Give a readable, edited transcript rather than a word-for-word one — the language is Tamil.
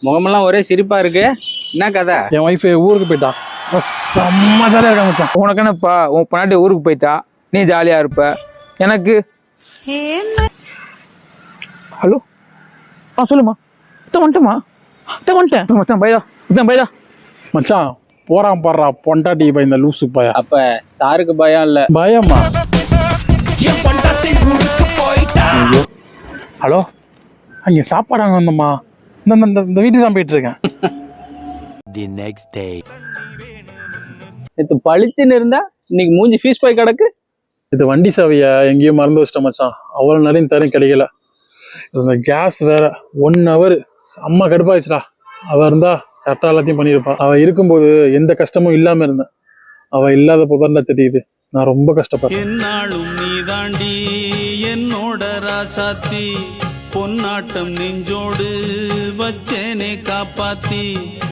முகமெல்லாம் ஒரே சிரிப்பா இருக்கு. என்ன கதை? என் ஒய்ஃப் ஊருக்கு போயிட்டா. செம்ம ஜாலியா இருக்கா மச்சான். உனக்கு என்னப்பா, உன் பொண்டாட்டி ஊருக்கு போயிட்டா, நீ ஜாலியா இருப்ப. எனக்கு ஹலோ சொல்லுமா. வந்துட்டேமா, வந்துட்டேன் மச்சான். பையா மச்சான், பையா மச்சான் போறான் பாடுறா பொண்டாட்டி பை இந்த லூசு பையா. அப்ப சாருக்கு பயம் இல்ல? பயமா? ஹலோ, அங்க சாப்பாடு அங்க வந்தம்மா. இந்த வீட்டுக்கு தான் போயிட்டு இருக்கேன். நேத்து பளிச்சுன்னு இருந்தா இன்னைக்கு மூஞ்சி ஃபீஸ் போய் கிடக்கு. இது வண்டி சாவிய எங்கேயும் மறந்து வச்சிட்டேன் மச்சான். அவ்வளவு நிறைய தரம் கிடைக்கல. இந்த கேஸ் வேற 1 hour அம்மா கடுப்பாயிடுச்சுடா. அவ இருந்தா கரெக்டா எல்லாத்தையும் பண்ணியிருப்பா. அவ இருக்கும்போது எந்த கஷ்டமும் இல்லாம இருந்தேன். அவ இல்லாத போதான் தெரியுது நான் ரொம்ப கஷ்டப்படுறேன். என்னாலும் நீ தாண்டி என்னோட ராசாத்தி, பொன்னாட்டம் நெஞ்சோடு வச்சேனே காப்பாத்தி.